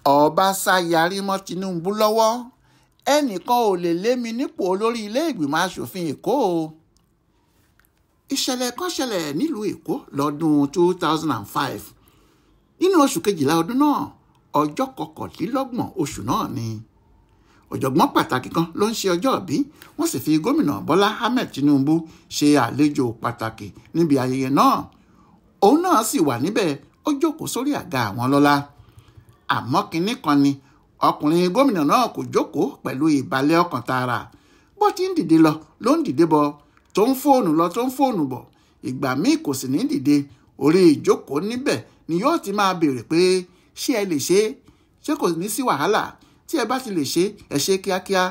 Ọbaṣá yarí mọ́ Tinubu lọ́wọ́ ẹnìkan ò lè lé mi nípò olórí ilé ìgbìmọ̀ asòfin Èkó o. Ìṣẹ̀lẹ̀ kan ṣẹlẹ̀ nílùú Èkó lọ́dún 2005 nínú oṣù kejìlá ọdún náà ọjọ́ 29 oṣù náà ni ọ̀jọ̀gbọ́n pàtàkì kan ló ń ṣe ọjọ́ ìbí wọ́n sì fi gómìnà Bọ́lá Ahmed Tinubu ṣe àlejò pàtàkì níbi ayẹyẹ náà. Òun náà sì wà níbẹ̀, ó jókòó sórí àga àwọn lọ́lá. Àmọ́ kinní kan ni ọkùnrin gómìnà náà kò jókòó pẹ̀lú ìbàlẹ̀ ọkàn tààrà. Bó ti ń dìde lọ ló ń dìde bọ̀, tó ń fóònù lọ tó ń fóònù bọ̀. Ìgbà míì kò sì ní dìde, orí ìjókòó níbẹ̀ ni yóò ti máa béèrè pé ṣé ẹ lè ṣe é, ṣé kò ní sí wàhálà, tí ẹ bá ti lè ṣe ẹ ṣe kíákíá.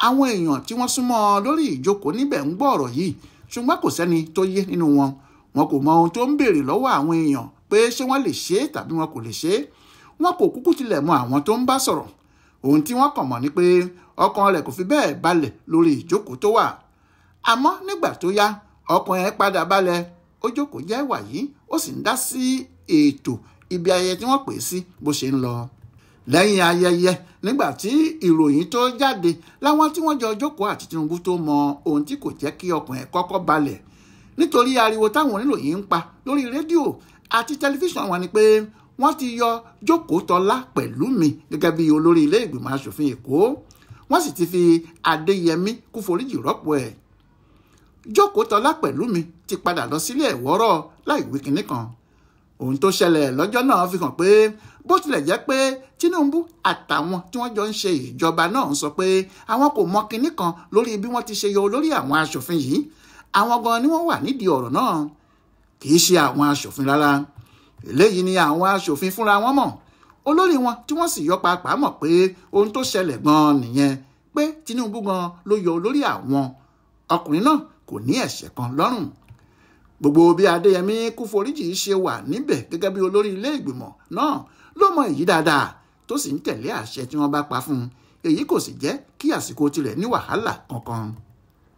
Àwọn èèyàn tí wọ́n súnmọ́ lórí ìjókòó níbẹ̀ ń gbọ́ ọ̀rọ̀ yìí, ṣùgbọ́n kò sẹ́ni tó yé nínú wọn. Wọn kò mọ ohun tó ń béèrè lọ́wọ́ àwọn èèyàn pé ṣé wọ́n lè ṣe é tàbí wọn kò lè ṣe é. Wọn kò kúkú tilẹ̀ mọ àwọn tó ń bá sọ̀rọ̀. Ohun tí wọ́n kàn mọ̀ ni pé ọkàn rẹ̀ kò fi bẹ́ẹ̀ balẹ̀ lórí ìjókòó tó wà. Àmọ́ nígbà tó yá ọkàn ẹ̀ padà balẹ̀, ó jókòó jẹ́ wàyí, ó sì ń dá sí ètò ibi ayẹyẹ tí wọ́n pè é sí bó ṣe ń lọ. Lẹ́yìn ayẹyẹ, nígbà tí ìròyìn tó jáde, láwọn tí wọ́n jọ jókòó àti Tinubu tó mọ ohun tí kò jẹ́ kí ọkàn ẹ̀ kọ́kọ́ balẹ̀ nítorí ariwo táwọn oníròyìn ń pa lórí rédíò àti tẹlifíṣàn wọn ni pé wọ́n ti yọ Jókòótọ́lá Pẹ̀lúmi gẹ́gẹ́ bí olórí ilé ìgbìmọ̀ asòfin Èkó. Wọ́n sì ti fi Adéyẹmí Kúforíjì rọ́pò ẹ̀. Jókòótọ́lá Pẹ̀lúmi ti padà lọ sílé ẹ̀wọ́rọ̀ láì wí kinní kan. Ohun tó ṣẹlẹ̀ lọ́jọ́ náà fi hàn pé bó tilẹ̀ jẹ́ pé Tinubu àtàwọn tí wọ́n jọ ń ṣe ìjọba náà ń sọ pé àwọn kò mọ kinní kan lórí bí wọ́n ti ṣe yọ olórí àwọn asòfin yìí, àwọn gan ni wọ́n wà nídìí ọ̀rọ̀ náà, kì í ṣe àwọn asòfin rárá. Eléyìí ni àwọn asòfin fúnra wọn mọ̀. Olórí wọn tí wọ́n sì yọ pàápàá mọ̀ pé ohun tó ṣẹlẹ̀ gan nìyẹn, pé Tinubu gan ló yọ olórí àwọn. Ọkùnrin náà kò ní ẹ̀ṣẹ̀ kan lọ́rùn. Gbogbo bí Adéyẹmí Kúforíjì ṣe wà níbẹ̀ gẹ́gẹ́ bí olórí ilé ìgbìmọ̀ náà ló mọ èyí dáadáa, tó sì ń tẹ̀lé àṣẹ tí wọ́n bá pa fún un. Èyí kò sì jẹ́ kí àsìkò tirẹ̀ ní wàhálà kankan.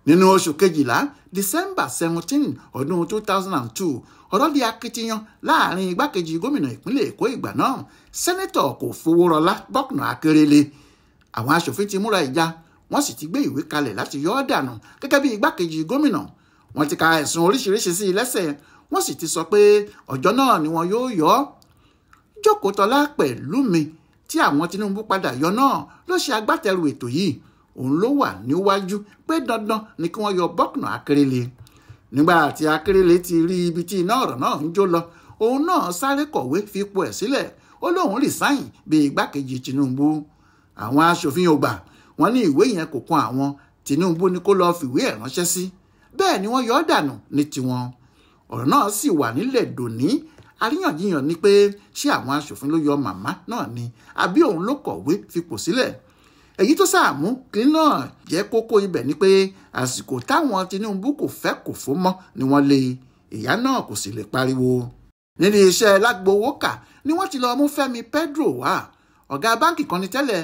Nínú oṣù kejìlá December 17 ọdún 2002 ọ̀rọ̀ di akitiyan láàrin igbákejì gómìnà ìpínlẹ̀ Èkó ìgbà náà sẹ́nẹ́tọ̀ Kòfowórọlá Bọ́kùnà Akérèlé. Àwọn aṣòfin ti múra ìjà, wọ́n sì ti gbé ìwé kalẹ̀ láti yọ ọ́ dànù gẹ́gẹ́ bí igbákejì gómìnà. Wọ́n ti ka ẹ̀sùn oríṣiríṣi sí i lẹ́sẹ̀, wọ́n sì ti sọ pé ọjọ́ náà ni wọn yóò yọ ọ́. Jókòótọ́lá Pẹ̀lúmi tí àwọn Tinubu padà yọ náà ló ṣe agbátẹrù ètò yìí. Òun ló wà níwájú pé dandan ni kí wọ́n yọ Bọ́kùnà Akérèlé. Nígbà tí Akérèlé ti rí ibi tí iná ọ̀rọ̀ náà ń jó lọ, òun náà sáré kọ̀wé fipò ẹ̀ sílẹ̀, ó lóun resign bí igbákejì Tinubu. Àwọn aṣòfin ò gbà, wọ́n ní ìwé yẹn kò kan àwọn, Tinubu ni kó lọ́ọ́ fìwé ẹ̀ ránṣẹ́ sí. Bẹ́ẹ̀ ni wọ́n yọ ọ́ dànù ní tiwọn. Ọ̀rọ̀ náà sì wà nílẹ̀ dòní. Àríyànjiyàn ni pé ṣé àwọn aṣòfin ló yọ màmá náà ni àbí òun ló kọ̀wé fipò sílẹ̀. Èyí tó sàmú kí náà jẹ́ kókó ibẹ̀ ni pé àsìkò táwọn Tinubu kò fẹ́ kò fó mọ́ ni wọ́n lé ìyá náà kò sì lè pariwo. Nínú iṣẹ́ lágbowókà ni wọ́n ti lọ mú Fẹ́mi Pedro wá. Ọ̀gá báǹkì kan ni tẹ́lẹ̀.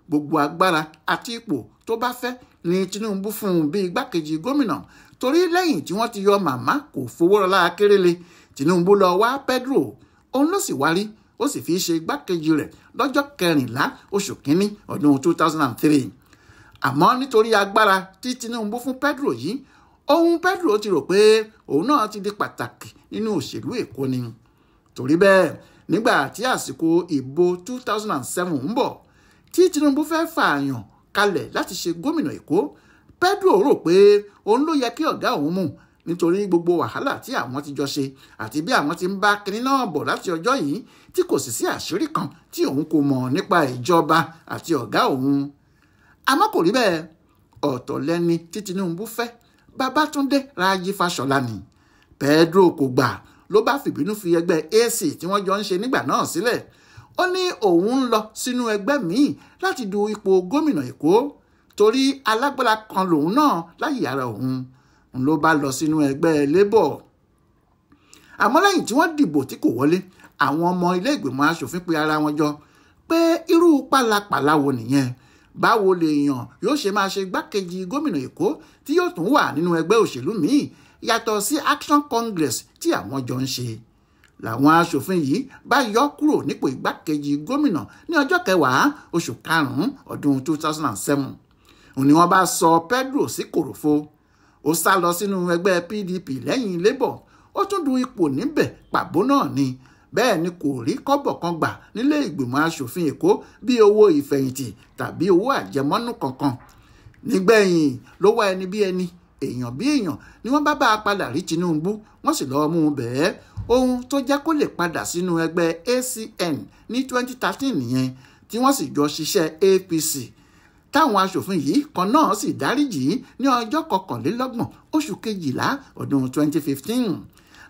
Gbogbo agbára àti ipò tó bá fẹ́ ni Tinubu fún un bí igbákejì gómìnà, torí lẹ́yìn tí wọ́n ti yọ màmá Kòfowórọlá Akérèlé, Tinubu lọ wá Pedro. Òun ló sì wárí, ó sì fi ṣe igbákejì rẹ̀ lọ́jọ́ 14 oṣù kínní ọdún 2003. Àmọ́ nítorí agbára tí Tinubu fún Pedro yìí, ohun Pedro ti rò pé òun náà ti di pàtàkì nínú òṣèlú Èkó ni. Torí bẹ́ẹ̀ nígbà tí àsìkò ìbò 2007 ń bọ̀ tí Tinubu fẹ́ fààyàn kalẹ̀ láti ṣe gómìnà Èkó, Pedro rò pé òun ló yẹ kí ọ̀gá òun mú nítorí gbogbo wàhálà tí àwọn ti jọ ṣe àti bí àwọn ti ń bá kinní náà bọ̀ láti ọjọ́ yìí tí kò sì sí àṣírí kan tí òun kò mọ̀ nípa ìjọba àti ọ̀gá òun. Àmọ́ kò rí bẹ́ẹ̀. Ọ̀tọ̀ lẹ́ni tí Tinubu fẹ́, Babátúndé Rájí Fáṣọlá ni. Pedro kò gbà, ló bá fìbínú fi ẹgbẹ́ AC tí wọ́n jọ ń ṣe nígbà náà sílẹ̀. Ó ní òun ń lọ sínú ẹgbẹ́ míì láti du ipò gómìnà Èkó torí alágbára kan lòun náà láyé ara òun. Ló bá lọ sínú ẹgbẹ́ Labour. Àmọ́ lẹ́yìn tí wọ́n dìbò tí kò wọlé, àwọn ọmọ ilé ìgbìmọ̀ asòfin pe ara wọn jọ pé irú pálapàla wo nìyẹn. Báwo lèèyàn yóò ṣe máa ṣe igbákejì gómìnà Èkó tí yóò tún wà nínú ẹgbẹ́ òṣèlú míì yàtọ̀ sí Action Congress tí àwọn jọ ń ṣe. làwọn aṣòfin yìí bá yọ kúrò nípò igbákejì gómìnà ní ọjọ́ 10 oṣù karùn-ún ọdún 2007. òun ni wọ́n bá sọ Pedro sí kòròfo. ó sá lọ sínú ẹgbẹ́ PDP lẹ́yìn Labour. ó tún du ipò níbẹ̀ pàbó náà ni. bẹ́ẹ̀ ni kò rí kọ́bọ̀ kan gbà nílé ìgbìmọ̀ aṣòfin Èkó bí owó ìfẹ̀yìntì tàbí owó àjẹmọ́nú kankan. nígbẹ̀yìn ló wá ẹni bí ẹni, èèyàn bí èèyàn ni wọ́n bá a padà rí Tinubu. wọ́n sì lọ́ọ́ mú un bẹ́ẹ̀. ohun tó jẹ́ kó lè padà sínú ẹgbẹ́ ACN ní 2013 nìyẹn, tí wọ́n sì jọ ṣiṣẹ́ APC táwọn aṣòfin yìí kan náà sì dáríjì ní ọjọ́ 21 oṣù kejìlá ọdún 2015.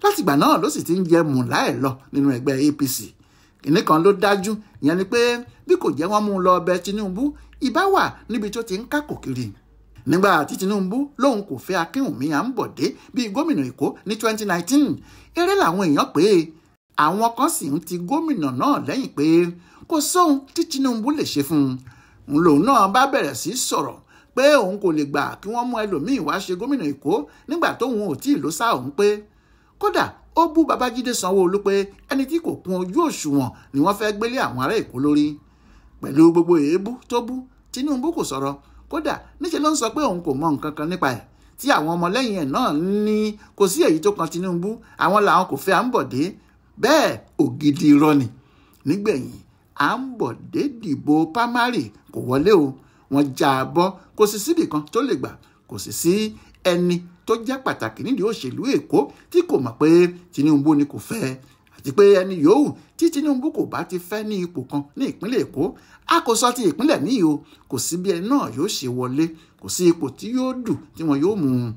látìgbà náà ló sì ti ń jẹ mùlá ẹ̀ lọ nínú ẹgbẹ́ APC. kìnní kan ló dájú, ìyẹn ni pé bí kò jẹ́ wọ́n mú un lọ bẹ Tinubu, ìbá wà níbi tó ti ń kákò kiri. nígbà tí Tinubu lóun kò fẹ́ Akínwùmí Àǹbọ̀dé bíi gómìnà Èkó ní 2019, eré làwọn èèyàn pé àwọn kan sì ń ti gómìnà náà lẹ́yìn pé kò sóhun tí Tinubu lè ṣe fún un. lòun náà bá bẹ̀rẹ̀ sí sọ̀rọ̀ pé òun kò lè gbà kí wọ́n mú ẹlòmíì wá ṣe gómìnà Èkó nígbà tóun ò tí ì lọ sá òun pé kódà ó bú Babájídé Sanwó-Olú pé ẹni tí kò kún ojú òṣùwọ̀n ni wọ́n fẹ́ gbélé àwọn ará Èkó lórí. pẹ̀lú gbogbo èébú tó bú, Tinubu kò sọ̀rọ̀. kódà níṣẹ́ ló ń sọ pé òun kò mọ nǹkan kan nípa ẹ̀, tí àwọn ọmọlẹ́yìn ẹ̀ náà ní kò sí èyí tó kan Tinubu, àwọn làwọn kò fẹ́ Àǹbọ̀dé. bẹ́ẹ̀ ògidì irọ́ ni. nígbẹ̀yìn Àǹbọ̀dé dìbò pámárì kò wọlé o, wọ́n já a bọ́. kò sì síbì kan tó lè gbà, kò sì sí ẹni tó jẹ́ pàtàkì nídìí òṣèlú Èkó tí kò mọ̀ pé Tinubu ni kò fẹ́, àti pé ẹni yòówù tí Tinubu kò bá ti fẹ́ ní ipò kan ní ìpínlẹ̀ Èkó, a kò sọ ti ìpínlẹ̀ míì o, kò sí bí ẹni náà yóò ṣe wọlé, kò sí ipò tí yóò dù tí wọn yóò mú un.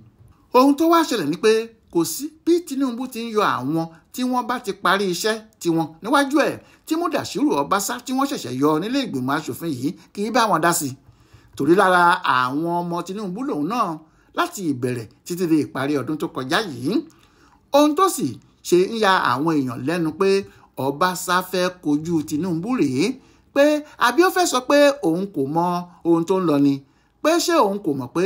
ohun tó wá ṣẹlẹ̀ ni pé kò sí bí Tinubu ti ń yọ àwọn tí wọ́n bá ti parí iṣẹ́ tiwọn níwájú ẹ̀, tí Mudashiru Ọbaṣá tí wọ́n ṣẹ̀ṣẹ̀ yọ nílé ìgbìmọ̀ aṣòfin yìí kì í bá wọn dá sí. torí lára àwọn ọmọ Tinubu lòun náà láti ìbẹ̀rẹ̀ títí dé ìparí ọdún tó kọjá yìí. ohun tó sì ṣe ń ya àwọn èèyàn lẹ́nu pé Ọbaṣá fẹ́ kojú Tinubu rèé, pé àbí ó fẹ́ sọ pé òun kò mọ ohun tó ń lọ ni, pé ṣé òun kò mọ̀ pé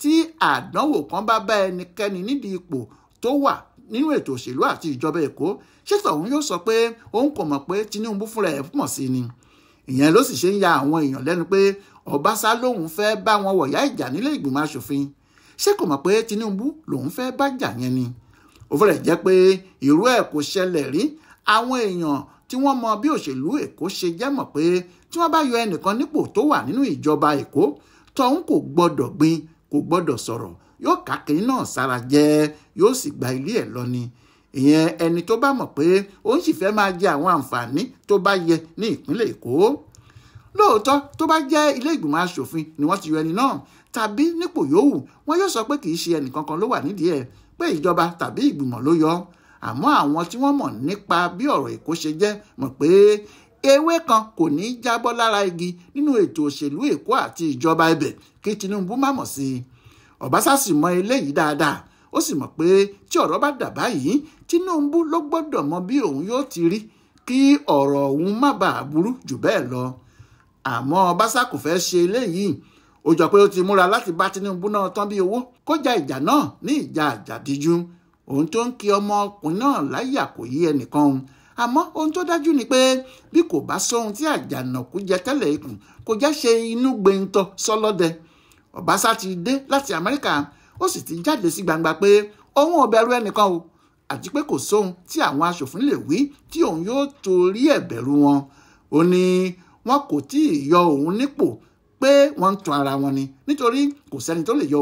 tí àdánwò kan bá bá ẹnikẹ́ni nídìí ipò tó wà nínú ètò òṣèlú àti ìjọba Èkó, ṣé tọ̀hún yóò sọ pé òun kò mọ̀ pé Tinubu fúnra ẹ̀ mọ̀ sí ni. ìyẹn ló sì ṣe ń ya àwọn èèyàn lẹ́nu pé Ọbaṣá lòun fẹ́ bá wọn wọ̀yá ìjà nílé ìgbìmọ̀ aṣòfin. ṣé kò mọ̀ pé Tinubu lòun fẹ́ bá jà yẹn ni. ó fẹ́rẹ̀ jẹ́ pé irú ẹ̀ kò ṣẹlẹ̀ rí. àwọn èèyàn tí wọ́n mọ bí òṣèlú Èkó ṣe jẹ́ mọ̀ pé tí wọ́n bá yọ ẹnìkan nípò tó wà nínú ìjọba Èkó, tọ̀hún kò gbọ́dọ̀ gbin, kò gbọ́dọ̀ sọ̀rọ̀, yóò káàkiri náà sára jẹ, yóò sì gba ilé ẹ̀ lọ ni. ìyẹn ẹni tó bá mọ̀ pé òun sì fẹ́ máa jẹ àwọn àǹfààní tó bá yẹ ní ìpínlẹ̀ Èkó. lóòótọ́ tó bá jẹ́ ilé ìgbìmọ̀ aṣòfin ni wọ́n ti yọ ẹni náà, tàbí nípò yòówù, wọn yóò sọ pé kì í ṣe ẹnìkankan ló wà nídìí ẹ̀, pé ìjọba tàbí ìgbìmọ̀ ló yọ. àmọ́ àwọn tí wọ́n mọ̀ nípa bí ọ̀rọ̀ Èkó ṣe jẹ́ mọ̀ pé ewé kan kò ní í jábọ́ lára igi nínú ètò òṣèlú Èkó àti ìjọba ibẹ̀ kí Tinubu má mọ̀ sí i. Ọbaṣá sì mọ eléyìí dáadáa. ó sì mọ̀ pé tí ọ̀rọ̀ bá dà báyìí, Tinubu ló gbọ́dọ̀ mọ bí òun yóò ti rí kí ọ̀rọ̀ òun má bàa burú jù bẹ́ẹ̀ lọ. àmọ́ Ọbaṣá kò fẹ́ ṣe eléyìí. ó jọ pé ó ti múra láti bá Tinubu náà tán bí owó, kó ja ìjà náà ní ìjà àjàdíjú. ohun tó ń kí ọmọkùnrin náà láyà kò yí ẹnìkan. àmọ́ ohun tó dájú ni pé bí kò bá sóhun tí àjànàkú jẹ tẹ́lẹ̀ ikùn, kò jẹ́ ṣe inú gbẹ̀ntọ́ sọ́lọ́dẹ. Ọbaṣá ti dé láti Amẹ́ríkà, ó sì ti jáde sí gbangba pé òun ò bẹ̀rù ẹnìkan o, àti pé kò sóhun tí àwọn aṣòfin lè wí tí òun yóò torí ẹ̀ bẹ̀rù wọn. ó ní wọn kò tí ì yọ òun nípò, pé wọ́n ń tún ara wọn ni, nítorí kò sẹ́ni tó lè yọ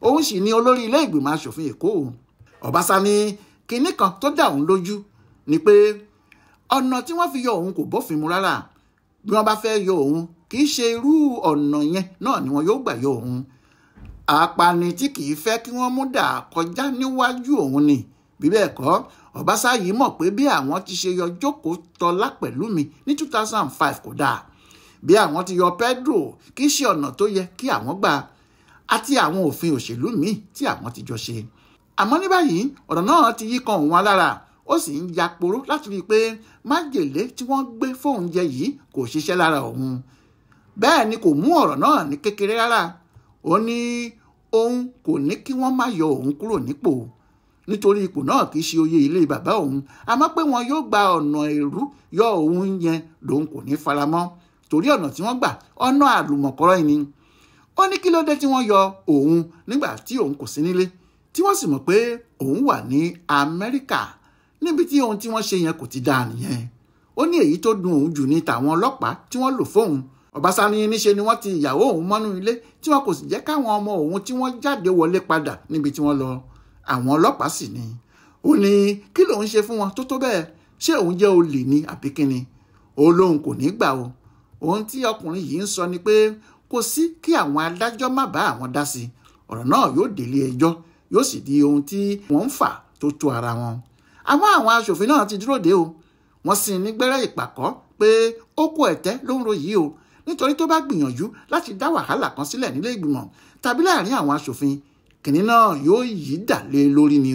òun sì ni olórí ilé ìgbìmọ̀ aṣòfin Èkó. Ọbaṣá ní kinní kan tó dá òun lójú ni pé ọ̀nà tí wọ́n fi yọ òun kò bófin mu rárá. bí wọ́n bá fẹ́ yọ òun, kì í ṣe irú ọ̀nà yẹn náà ni wọn yóò gbà yọ òun. apani tí kì í fẹ́ kí wọ́n mú dà kọjá níwájú òun ni. bí bẹ́ẹ̀ kọ́, Ọbaṣá yìí mọ̀ pé bí àwọn ti ṣe yọ Jókòó Tọ́lá Pẹ̀lúmi ní 2005 kò dáa. bí àwọn ti yọ Pedro kì í ṣe ọ̀nà tó yẹ kí àwọn gbà, àti àwọn òfin òṣèlú míì tí àwọn ti jọ ṣe. àmọ́ ní báyìí ọ̀rọ̀ náà ti yí kan òun alára. ó sì ń yaporo láti rí i pé májèlé tí wọ́n gbé fóun jẹ yìí kò ṣiṣẹ́ lára òun. bẹ́ẹ̀ ni kò mú ọ̀rọ̀ náà ní kékeré rárá. ó ní òun kò ní kí wọ́n má yọ òun kúrò nípò. nítorí ipò náà kì í ṣe oyè ilé bàbá òun, àmọ́ pé wọn yóò gba ọ̀nà ẹ̀rú yọ òun yẹn lòun kò ní faramọ́, torí ọ̀nà tí wọ́n gbà ọ̀nà àlùmọ̀kọ́rọ́ ni. Ó ní kí ló dé tí wọ́n yọ òun nígbà tí òun kò sí nílé, tí wọ́n sì mọ̀ pé òun wà ní Amẹ́ríkà, níbi tí ohun tí wọ́n ṣe yẹn kò ti dáa nìyẹn. Ó ní èyí tó dùn òun jù ní tàwọn ọlọ́pàá tí wọ́n lò fóun. Ọbaṣá ní níṣe ni wọ́n ti ìyàwó òun mọ́nú ilé tí wọn kò sì jẹ́ káwọn ọmọ òun tí wọ́n jáde wọlé padà níbi tí wọ́n lọ. Àwọn ọlọ́pàá sì ni. Ó ní kí lòun ṣe fún wọn tó tó bẹ́ẹ̀, ṣé òun jẹ́ olè ni àbí kíni? Ó lóun kò ní gbà o. Ohun tí ọkùnrin yìí ń sọ ni pé kò sí kí àwọn adájọ́ má bá àwọn dá sí. Ọ̀rọ̀ náà yóò délé ẹjọ́, yóò sì di ohun tí wọ́n ń fà tó tó ara wọn. Àwọn aṣòfin náà ti dúró dé o. Wọ́n sì ní gbẹ́rẹ́ ìpàkọ́ pé ó kó ẹ̀tẹ́ ló ń ro yìí o, nítorí tó bá gbìyànjú láti dá wàhálà kan sílẹ̀ nílé ìgbìmọ̀ tàbí láàrin àwọn aṣòfin, kìnní náà yóò yí dà lé lórí ni.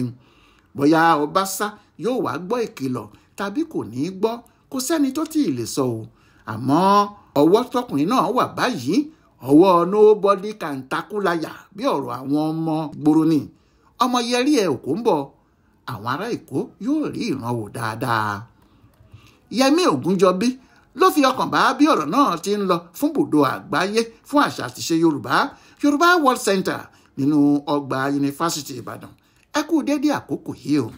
Bóyá Ọbaṣá yóò wá gbọ́ ìkìlọ̀ tàbí kò ní í gbọ́, kò sẹ́ni tó tí ì lè sọ o. Àmọ́ ọwọ́ tọkùnrin náà wà báyìí, ọwọ́ nobody can tackle láyà bí ọ̀rọ̀ àwọn ọmọ gbòòrò ni. Ọmọ yẹrí ẹ òkò ń bọ̀, àwọn ará Èkó yóò rí ìran wò dáadáa. Yẹmí Ògúnjọbí ló fi ọkàn bá bí ọ̀rọ̀ náà ti ń lọ fún ibùdó àgbáyé fún àṣà àti ìṣe Yorùbá World Center nínú ọgbà yunifásitì Ìbàdàn. Ẹ kú dédé àkókò yìí o.